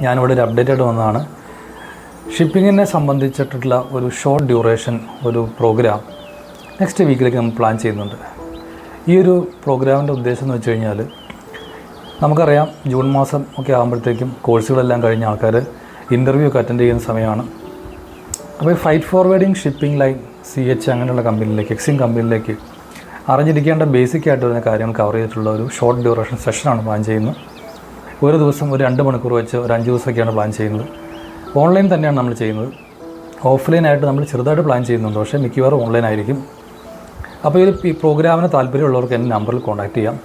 ഞാനിവിടെ ഒരു അപ്ഡേറ്റഡ് വന്നതാണ്. ഷിപ്പിങ്ങിനെ സംബന്ധിച്ചിട്ടുള്ള ഒരു ഷോർട്ട് ഡ്യൂറേഷൻ ഒരു പ്രോഗ്രാം നെക്സ്റ്റ് വീക്കിലേക്ക് നമ്മൾ പ്ലാൻ ചെയ്യുന്നുണ്ട്. ഈ ഒരു പ്രോഗ്രാമിൻ്റെ ഉദ്ദേശം എന്ന് വെച്ച് കഴിഞ്ഞാൽ, നമുക്കറിയാം ജൂൺ മാസം ഒക്കെ ആകുമ്പോഴത്തേക്കും കോഴ്സുകളെല്ലാം കഴിഞ്ഞ ആൾക്കാർ ഇൻ്റർവ്യൂ ഒക്കെ അറ്റൻഡ് ചെയ്യുന്ന സമയമാണ്. അപ്പോൾ ഈ freight forwarding shipping line CH അങ്ങനെയുള്ള കമ്പനിയിലേക്ക്, എക്സിം കമ്പനിയിലേക്ക് അറിഞ്ഞിരിക്കേണ്ട ബേസിക് ആയിട്ട് വരുന്ന കാര്യങ്ങൾ കവർ ചെയ്തിട്ടുള്ള ഒരു ഷോർട്ട് ഡ്യൂറേഷൻ സെഷനാണ് പ്ലാൻ ചെയ്യുന്നത്. ഒരു ദിവസം ഒരു 2 മണിക്കൂർ വെച്ച് ഒരു 5 ദിവസമൊക്കെയാണ് പ്ലാൻ ചെയ്യുന്നത്. ഓൺലൈൻ തന്നെയാണ് നമ്മൾ ചെയ്യുന്നത്. ഓഫ്ലൈനായിട്ട് നമ്മൾ ചെറുതായിട്ട് പ്ലാൻ ചെയ്യുന്നുണ്ട്, പക്ഷേ മിക്കവാറും ഓൺലൈൻ ആയിരിക്കും. അപ്പോൾ ഈ പ്രോഗ്രാമിന് താല്പര്യമുള്ളവർക്ക് എൻ്റെ നമ്പറിൽ കോൺടാക്റ്റ് ചെയ്യാം.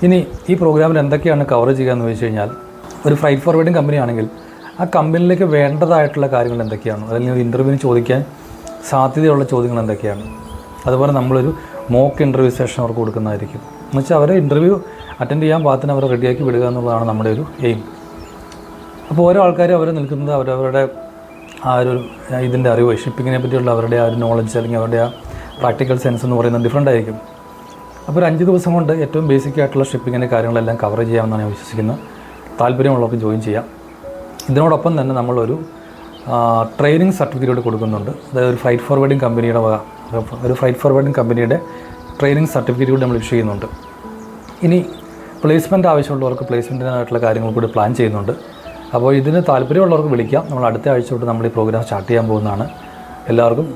ഇനി ഈ പ്രോഗ്രാമിൽ എന്തൊക്കെയാണ് കവർ ചെയ്യുക എന്ന് വെച്ച് കഴിഞ്ഞാൽ, ഒരു ഫ്രൈറ്റ് ഫോർവേഡിങ് കമ്പനിയാണെങ്കിൽ ആ കമ്പനിയിലേക്ക് വേണ്ടതായിട്ടുള്ള കാര്യങ്ങൾ എന്തൊക്കെയാണ്, അല്ലെങ്കിൽ ഒരു ഇൻ്റർവ്യൂവിന് ചോദിക്കാൻ സാധ്യതയുള്ള ചോദ്യങ്ങൾ എന്തൊക്കെയാണ്. അതുപോലെ നമ്മളൊരു മോക്ക് ഇൻ്റർവ്യൂ സെഷൻ അവർക്ക് കൊടുക്കുന്നതായിരിക്കും. എന്നുവെച്ചാൽ അവരെ ഇൻ്റർവ്യൂ അറ്റൻഡ് ചെയ്യാൻ പാകത്തിന് അവരെ റെഡിയാക്കി വിടുക എന്നുള്ളതാണ് നമ്മുടെ ഒരു എയിം. അപ്പോൾ ഓരോ ആൾക്കാരും അവർ നിൽക്കുന്നത് അവരവരുടെ ആ ഒരു ഇതിൻ്റെ അറിവ്, ഷിപ്പിങ്ങിനെ പറ്റിയുള്ള അവരുടെ ആ ഒരു നോളജ് അല്ലെങ്കിൽ അവരുടെ ആ പ്രാക്ടിക്കൽ സെൻസ് എന്ന് പറയുന്നത് ഡിഫറൻ്റ് ആയിരിക്കും. അപ്പോൾ ഒരു 5 ദിവസം കൊണ്ട് ഏറ്റവും ബേസിക് ആയിട്ടുള്ള ഷിപ്പിങ്ങിൻ്റെ കാര്യങ്ങളെല്ലാം കവർ ചെയ്യാമെന്നാണ് ഞാൻ വിശ്വസിക്കുന്നത്. താല്പര്യമുള്ളവർക്ക് ജോയിൻ ചെയ്യാം. ഇതിനോടൊപ്പം തന്നെ നമ്മളൊരു ട്രെയിനിങ് സർട്ടിഫിക്കറ്റ് കൊടുക്കുന്നുണ്ട്. അതായത് ഒരു ഫ്രൈറ്റ് ഫോർവേഡിങ് കമ്പനിയുടെ ട്രെയിനിങ് സർട്ടിഫിക്കറ്റ് കൂടി നമ്മൾ ഇഷ്യൂ ചെയ്യുന്നുണ്ട്. ഇനി പ്ലേസ്മെൻറ്റ് ആവശ്യമുള്ളവർക്ക് പ്ലേസ്മെൻറ്റിനായിട്ടുള്ള കാര്യങ്ങൾ കൂടി പ്ലാൻ ചെയ്യുന്നുണ്ട്. അപ്പോൾ ഇതിന് താല്പര്യമുള്ളവർക്ക് വിളിക്കാം. നമ്മൾ അടുത്ത ആഴ്ച തൊട്ട് നമ്മൾ ഈ പ്രോഗ്രാം സ്റ്റാർട്ട് ചെയ്യാൻ പോകുന്നതാണ്. എല്ലാവർക്കും